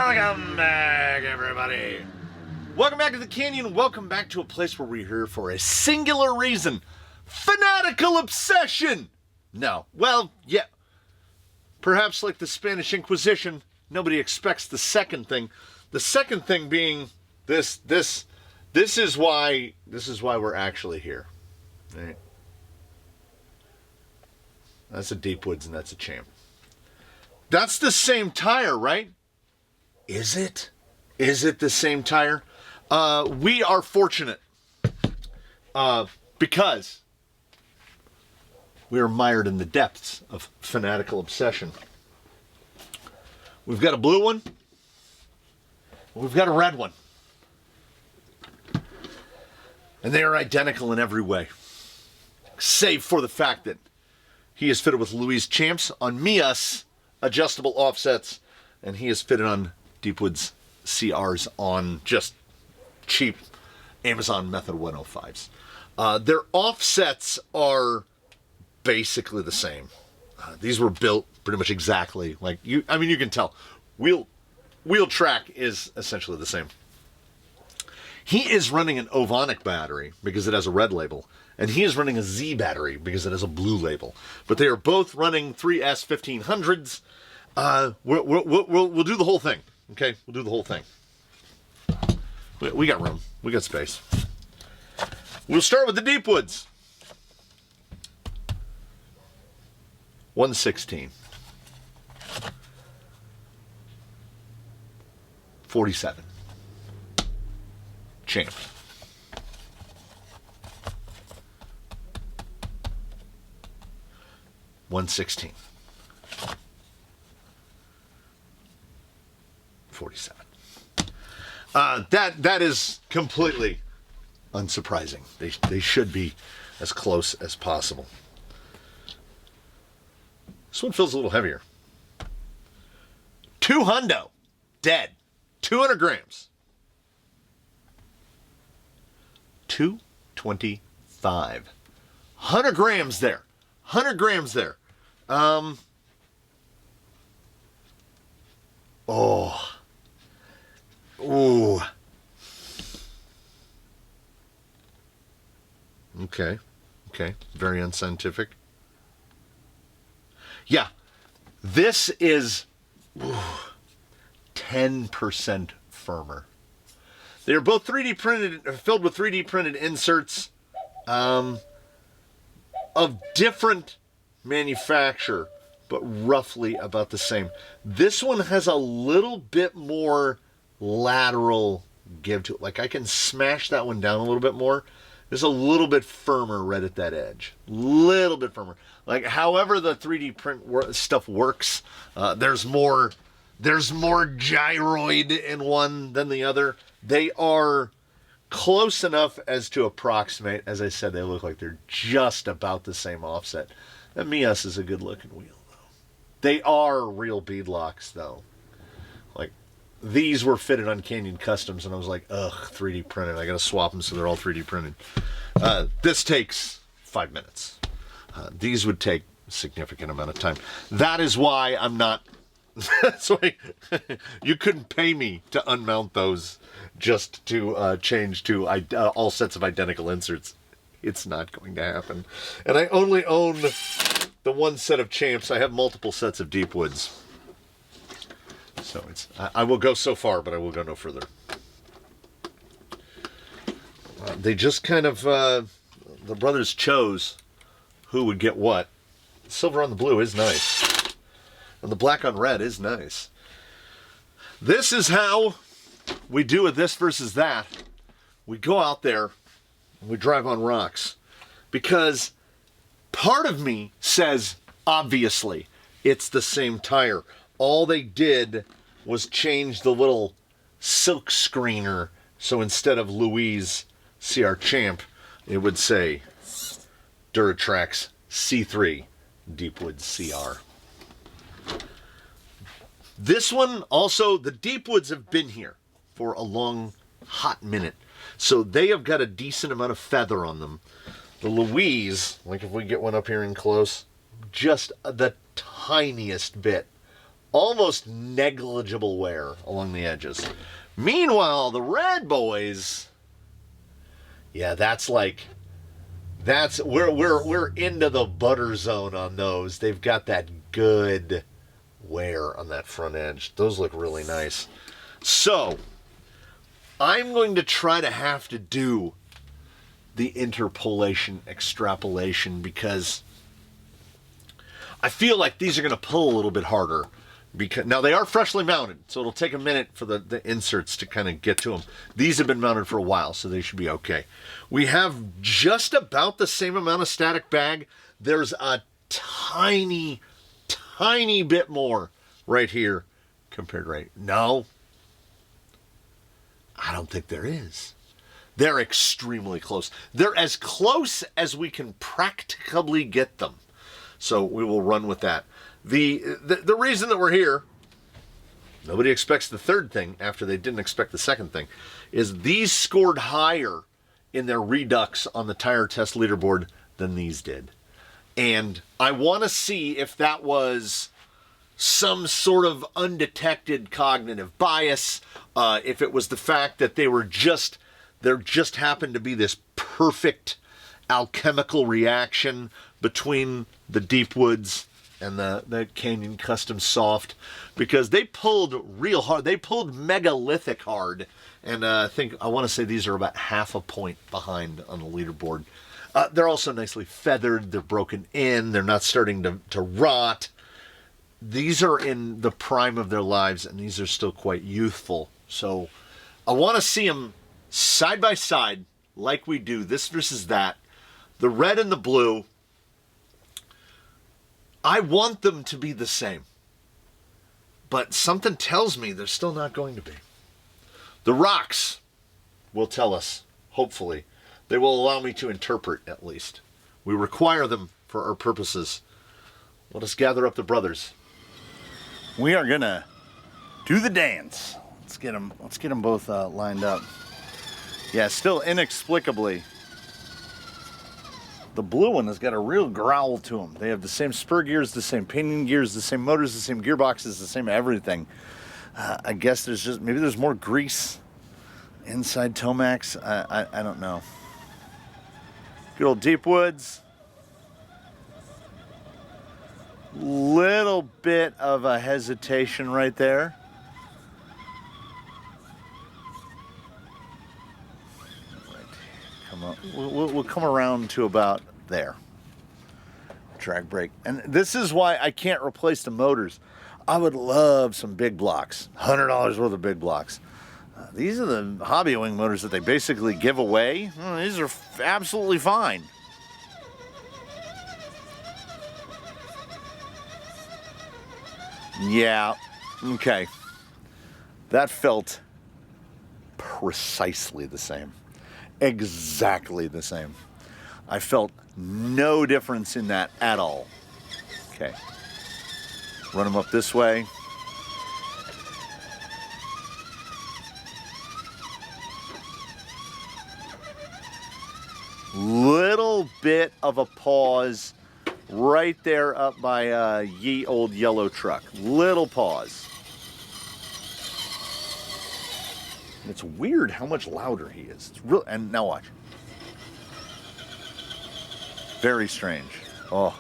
Welcome back, everybody. Welcome back to the Canyon. Welcome back to a place where we're here for a singular reason. Fanatical obsession. No. Well, yeah. Perhaps like the Spanish Inquisition, nobody expects the second thing. The second thing being this is why we're actually here. Right? That's a Deep Woods and that's a Champ. That's the same tire, right? Is it? Is it the same tire? We are fortunate because we are mired in the depths of fanatical obsession. We've got a blue one. We've got a red one. And they are identical in every way. Save for the fact that he is fitted with Louise Champs on Mia's adjustable offsets, and he is fitted on Deepwood's CRs on just cheap Amazon Method 105s. Their offsets are basically the same. These were built pretty much exactly like you. I mean, you can tell. Wheel track is essentially the same. He is running an Ovonic battery because it has a red label, and he is running a Z battery because it has a blue label. But they are both running 3S 1500s. We'll do the whole thing. Okay, we'll do the whole thing. We got room. We got space. We'll start with the Deep Woods. 116. 47. Champ. $116. 47. That is completely unsurprising. They should be as close as possible. This one feels a little heavier. 200 dead. 200 grams. 225. 100 grams there. 100 grams there. Oh. Ooh. Okay. Very unscientific. Yeah. This is 10% firmer. They are both 3D printed, filled with 3D printed inserts of different manufacture, but roughly about the same. This one has a little bit more lateral give to it. Like I can smash that one down a little bit more. It's a little bit firmer right at that edge. Little bit firmer. Like however the 3D print stuff works, there's more gyroid in one than the other. They are close enough as to approximate. As I said, they look like they're just about the same offset. That Mia's is a good looking wheel though. They are real beadlocks though. Like these were fitted on Canyon Customs and I was like, ugh, 3D printed. I gotta swap them so they're all 3D printed. This takes 5 minutes. These would take a significant amount of time. That is why I'm not. That's why you couldn't pay me to unmount those just to change to all sets of identical inserts. It's not going to happen. And I only own the one set of Champs. I have multiple sets of Deep Woods. So I will go so far, but I will go no further. They just kind of, the brothers chose who would get what. Silver on the blue is nice. And the black on red is nice. This is how we do with this versus that. We go out there and we drive on rocks. Because part of me says, obviously, it's the same tire. All they did was change the little silk screener. So instead of Louise CR Champ, it would say Duratrax C3 Deepwood CR. This one also, the Deepwoods have been here for a long, hot minute. So they have got a decent amount of feather on them. The Louise, like if we get one up here in close, just the tiniest bit almost negligible wear along the edges. Meanwhile, the red boys, yeah, we're into the butter zone on those. They've got that good wear on that front edge. Those look really nice. So, I'm going to try to have to do the interpolation extrapolation because I feel like these are going to pull a little bit harder. Because now they are freshly mounted, so it'll take a minute for the inserts to kind of get to them. These have been mounted for a while, so they should be okay. We have just about the same amount of static bag. There's a tiny bit more right here compared to right. No, I don't think there is. They're extremely close. They're as close as we can practicably get them. So we will run with that. The reason that we're here, nobody expects the third thing after they didn't expect the second thing, is these scored higher in their redux on the tire test leaderboard than these did. And I want to see if that was some sort of undetected cognitive bias, if it was the fact that there just happened to be this perfect alchemical reaction between the deep woods and the Canyon Custom Soft, because they pulled real hard. They pulled megalithic hard, and I want to say these are about half a point behind on the leaderboard. They're also nicely feathered. They're broken in. They're not starting to rot. These are in the prime of their lives, and these are still quite youthful. So I want to see them side by side like we do, this versus that. The red and the blue, I want them to be the same. But something tells me they're still not going to be. The rocks will tell us, hopefully. They will allow me to interpret, at least. We require them for our purposes. Let us gather up the brothers. We are going to do the dance. Let's get them both lined up. Yeah, still inexplicably, the blue one has got a real growl to them. They have the same spur gears, the same pinion gears, the same motors, the same gearboxes, the same everything. I guess maybe there's more grease inside Tomax. I don't know. Good old deep woods. Little bit of a hesitation right there. We'll come around to about there. Drag brake. And this is why I can't replace the motors. I would love some big blocks. $100 worth of big blocks. These are the hobby wing motors that they basically give away. These are absolutely fine. Yeah, okay. That felt precisely the same. Exactly the same. I felt no difference in that at all. Okay. Run them up this way. Little bit of a pause right there up by ye old yellow truck. Little pause. It's weird how much louder he is. It's real, and now watch. Very strange. Oh.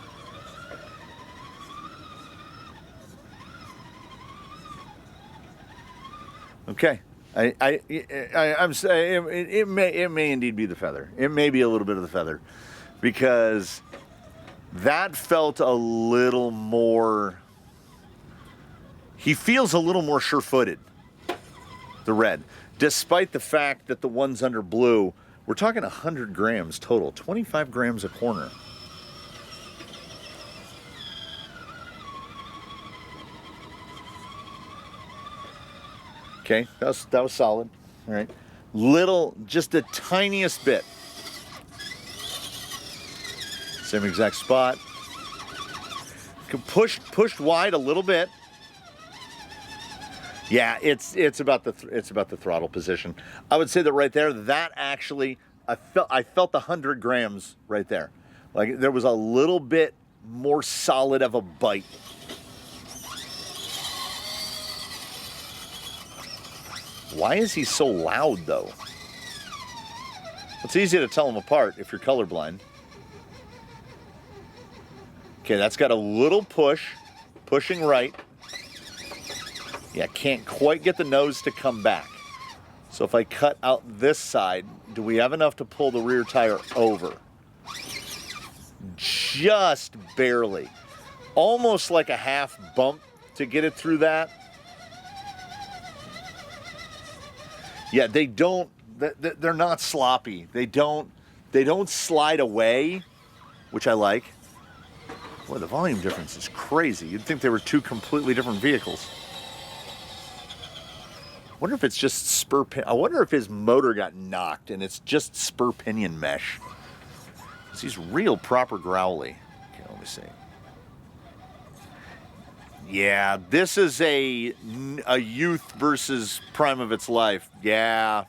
Okay. I'm saying it may indeed be the feather. It may be a little bit of the feather, because that felt a little more. He feels a little more sure-footed. The red. Despite the fact that the ones under blue, we're talking 100 grams total, 25 grams a corner. Okay, that was solid. All right, just the tiniest bit. Same exact spot. Pushed wide a little bit. Yeah, it's about the throttle position. I would say that right there, that actually, I felt the 100 grams right there. Like there was a little bit more solid of a bite. Why is he so loud, though? It's easy to tell them apart if you're colorblind. Okay, that's got a little push, pushing right. Yeah, can't quite get the nose to come back. So if I cut out this side, do we have enough to pull the rear tire over? Just barely. Almost like a half bump to get it through that. Yeah, they don't, they're not sloppy. They don't slide away, which I like. Boy, the volume difference is crazy. You'd think they were two completely different vehicles. I wonder if it's just spur pin. I wonder if his motor got knocked and it's just spur pinion mesh. Because he's real proper growly. Okay, let me see. Yeah, this is a youth versus prime of its life. Yeah.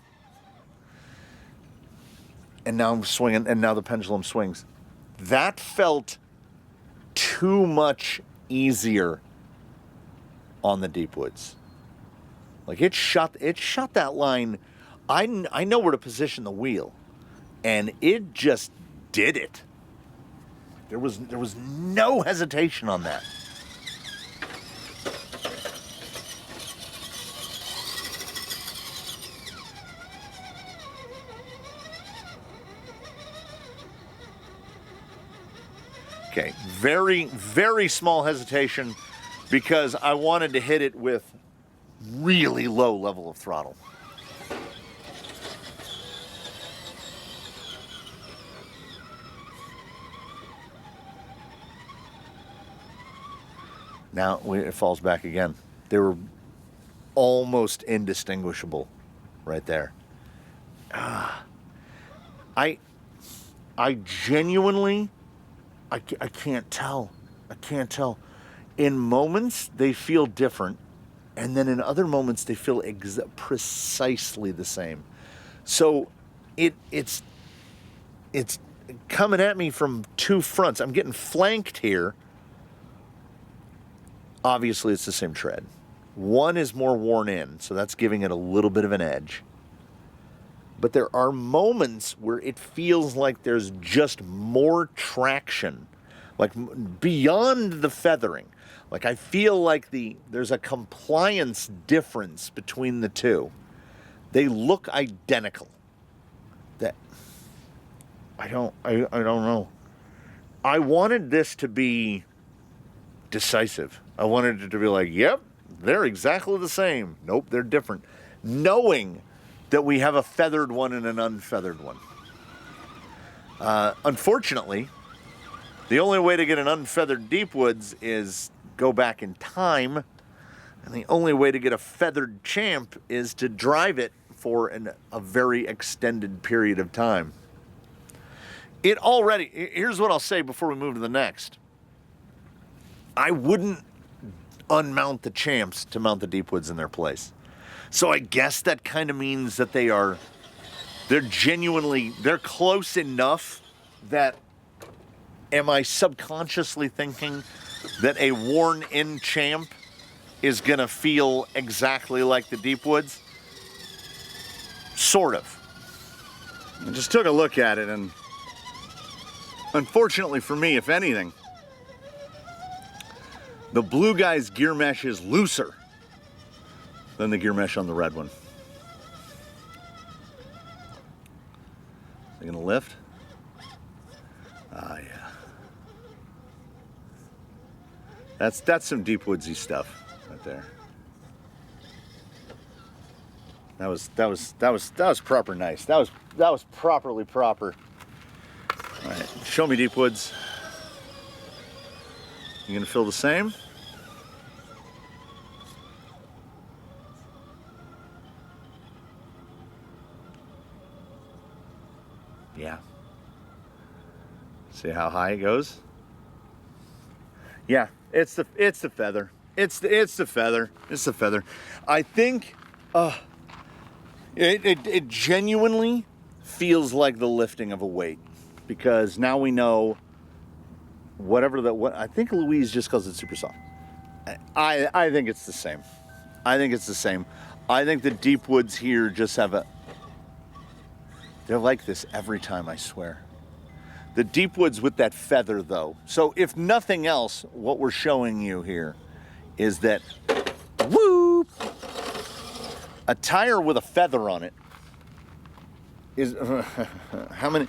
And now I'm swinging, and now the pendulum swings. That felt too much easier on the deep woods. Like it shot that line. I know where to position the wheel, and it just did it. There was no hesitation on that. Okay, very, very small hesitation because I wanted to hit it with really low level of throttle. Now it falls back again. They were almost indistinguishable right there. I genuinely, I can't tell. I can't tell. In moments, they feel different. And then in other moments, they feel precisely the same. So it's coming at me from two fronts. I'm getting flanked here. Obviously, it's the same tread. One is more worn in, so that's giving it a little bit of an edge. But there are moments where it feels like there's just more traction, like beyond the feathering. Like I feel like there's a compliance difference between the two. They look identical. That I don't know. I wanted this to be decisive. I wanted it to be like, yep, they're exactly the same. Nope, they're different. Knowing that we have a feathered one and an unfeathered one. Unfortunately, the only way to get an unfeathered deep woods is go back in time, and the only way to get a feathered Champ is to drive it for a very extended period of time. Here's what I'll say before we move to the next. I wouldn't unmount the Champs to mount the deep woods in their place. So I guess that kind of means that they're close enough that, am I subconsciously thinking that a worn-in Champ is going to feel exactly like the deep woods? Sort of. I just took a look at it, and unfortunately for me, if anything, the blue guy's gear mesh is looser than the gear mesh on the red one. Is it gonna lift? Ah, yeah. That's some deep woodsy stuff right there. That was proper nice. That was properly proper. All right, show me deep woods. You gonna feel the same? Yeah. See how high it goes? Yeah, it's the feather. It's the feather. It's the feather. I think it genuinely feels like the lifting of a weight, because now we know what I think Louise just calls it super soft. I think it's the same. I think it's the same. I think the deep woods here just have a... They're like this every time, I swear. The deep woods with that feather, though. So if nothing else, what we're showing you here is that, whoop, a tire with a feather on it is, how many,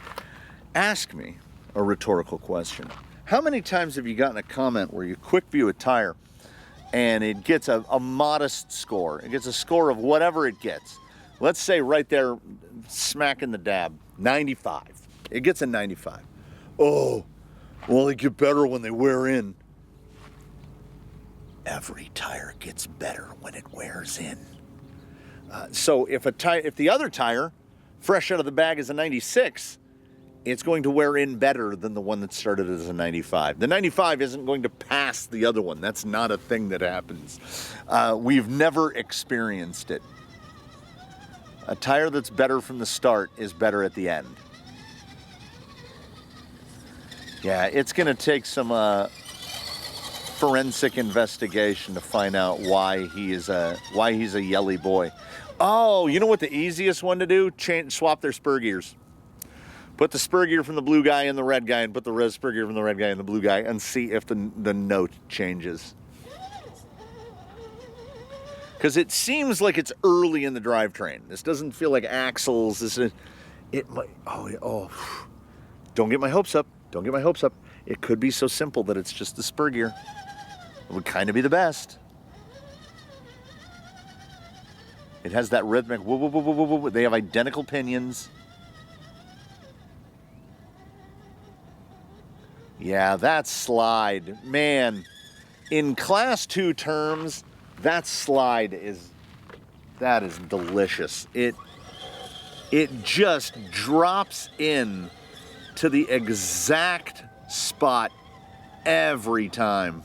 ask me a rhetorical question. How many times have you gotten a comment where you quick view a tire and it gets a modest score? It gets a score of whatever it gets. Let's say right there, smack in the dab, 95. It gets a 95. Oh, well, they get better when they wear in. Every tire gets better when it wears in. So if the other tire, fresh out of the bag, is a 96, it's going to wear in better than the one that started as a 95. The 95 isn't going to pass the other one. That's not a thing that happens. We've never experienced it. A tire that's better from the start is better at the end. Yeah, it's going to take some forensic investigation to find out why he's a yelly boy. Oh, you know what the easiest one to do? Swap their spur gears. Put the spur gear from the blue guy in the red guy and put the red spur gear from the red guy in the blue guy and see if the note changes. Because it seems like it's early in the drivetrain. This doesn't feel like axles. It might, don't get my hopes up. Don't get my hopes up. It could be so simple that it's just the spur gear. It would kind of be the best. It has that rhythmic whoop, whoop, whoop, whoop, whoop, whoop. They have identical pinions. Yeah, that slide. Man, in Class 2 terms, that slide is delicious. It just drops in to the exact spot every time.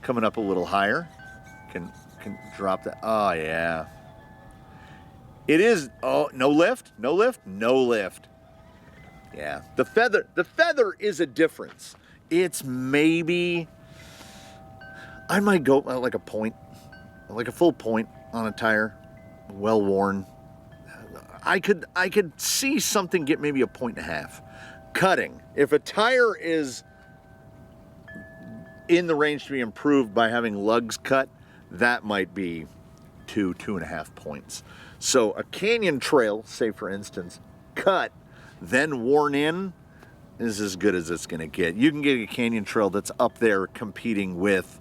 Coming up a little higher. Can drop that. Oh yeah. It is. Oh, no lift, no lift, no lift. Yeah. The feather is a difference. It's maybe, I might go like a point, like a full point on a tire, well worn. I could see something get maybe a 1.5. Cutting. If a tire is in the range to be improved by having lugs cut, that might be 2.5 points. So a canyon trail, say for instance, cut, then worn in, is as good as it's going to get. You can get a canyon trail that's up there competing with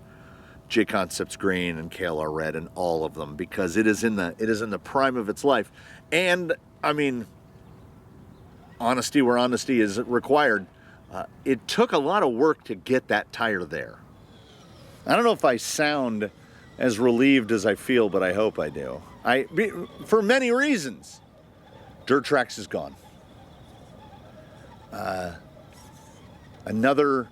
J Concepts Green and KLR Red and all of them, because it is in the prime of its life. And I mean, honesty where honesty is required. It took a lot of work to get that tire there. I don't know if I sound as relieved as I feel, but I hope I do. For many reasons. Duratrax is gone. Another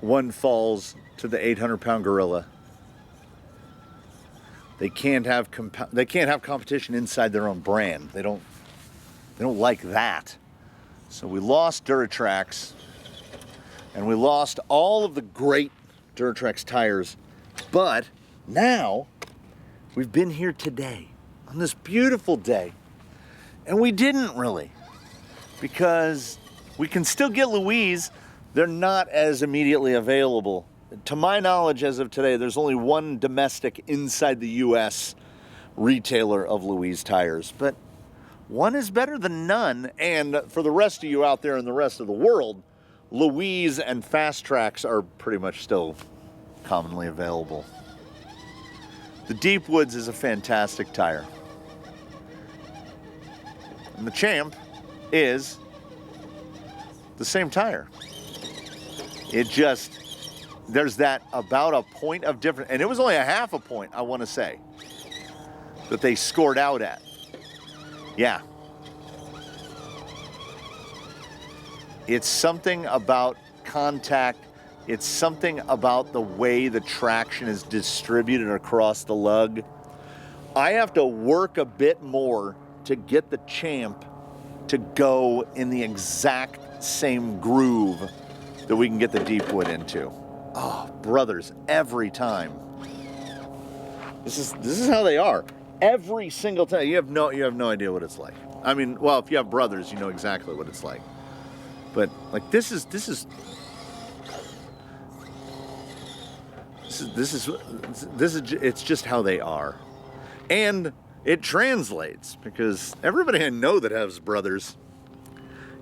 one falls to the 800-pound gorilla. They can't have competition inside their own brand. They don't like that. So we lost Duratrax, and we lost all of the great Duratrax tires. But now we've been here today on this beautiful day, and we didn't really, because we can still get Louise. They're not as immediately available. To my knowledge, as of today, there's only one domestic inside the U.S. retailer of Louise tires, but one is better than none. And for the rest of you out there in the rest of the world, Louise and Fast Tracks are pretty much still commonly available. The Deep Woods is a fantastic tire. And the Champ is the same tire. It just, there's that about a point of difference, and it was only a half a point, I want to say, that they scored out at. Yeah. It's something about contact. It's something about the way the traction is distributed across the lug. I have to work a bit more to get the Champ to go in the exact same groove that we can get the Deep Wood into. Oh, brothers, every time. This is how they are. Every single time. You have no idea what it's like. I mean, well, if you have brothers, you know exactly what it's like. But like this is it's just how they are. And it translates, because everybody I know that has brothers,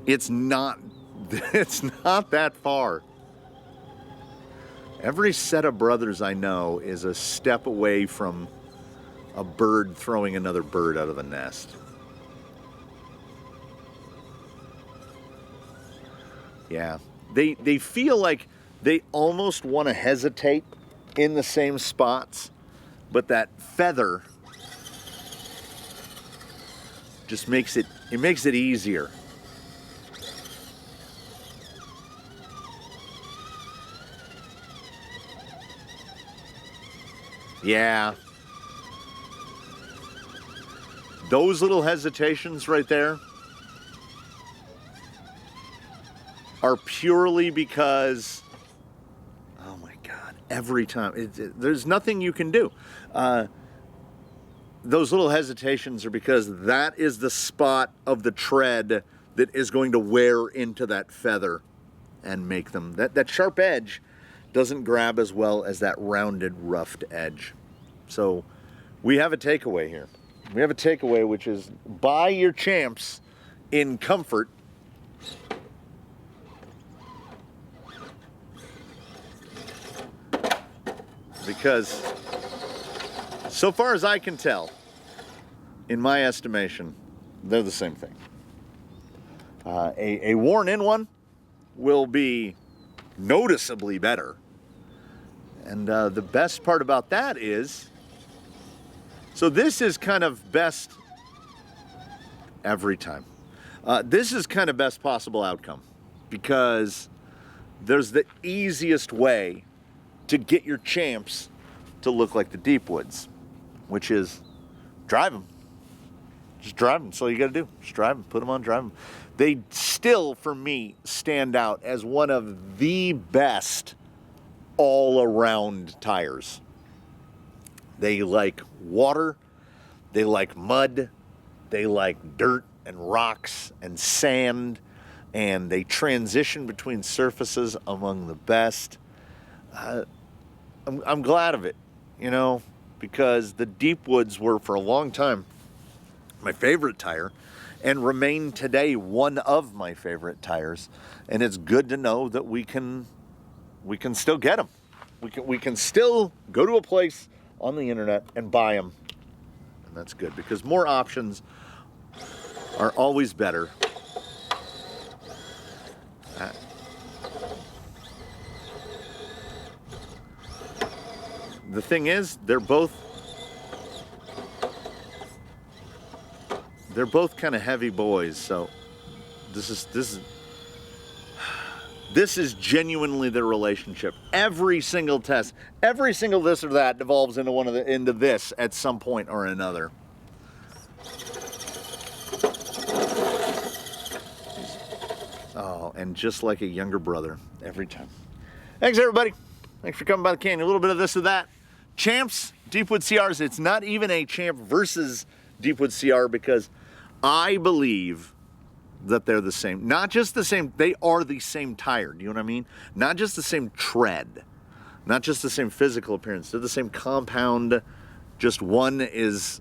it's not that far. Every set of brothers I know is a step away from a bird throwing another bird out of the nest. Yeah, they feel like they almost want to hesitate in the same spots, but that feather just makes it easier. Yeah. Those little hesitations right there are purely because, oh my God, every time, there's nothing you can do. Those little hesitations are because that is the spot of the tread that is going to wear into that feather and make them, that sharp edge doesn't grab as well as that rounded, roughed edge. So we have a takeaway here. We have a takeaway, which is buy your Champs in comfort. Because so far as I can tell, in my estimation, they're the same thing. A worn-in one will be noticeably better. And the best part about that is, so this is kind of best every time. This is kind of best possible outcome, because there's the easiest way to get your Champs to look like the Deepwoods, which is drive them. Just drive them. That's all you got to do. Just drive them. Put them on, drive them. They still, for me, stand out as one of the best all-around tires. They like water. They like mud. They like dirt and rocks and sand. And they transition between surfaces among the best. I'm glad of it, you know, because the Deepwoods were for a long time my favorite tire, and remain today one of my favorite tires. And it's good to know that we can still get them. We can still go to a place on the internet and buy them, and that's good, because more options are always better. The thing is, they're both kind of heavy boys, so this is genuinely their relationship. Every single test, every single this or that devolves into this at some point or another. Oh, and just like a younger brother every time. Thanks, everybody. Thanks for coming by the canyon. A little bit of this or that. Champs, Deepwood CRs. It's not even a Champ versus Deepwood CR, because I believe that they're the same. Not just the same, they are the same tire. Do you know what I mean? Not just the same tread. Not just the same physical appearance. They're the same compound. Just one is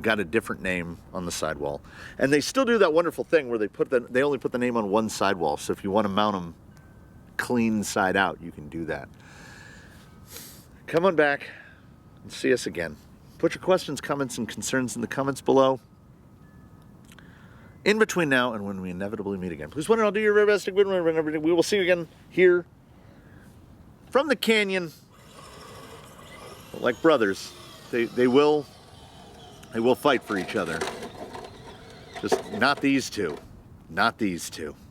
got a different name on the sidewall. And they still do that wonderful thing where they only put the name on one sidewall. So if you want to mount them clean side out, you can do that. Come on back and see us again. Put your questions, comments, and concerns in the comments below. In between now and when we inevitably meet again, please, I'll do your very best to win. We will see you again here from the canyon. Like brothers, they will fight for each other. Just not these two. Not these two.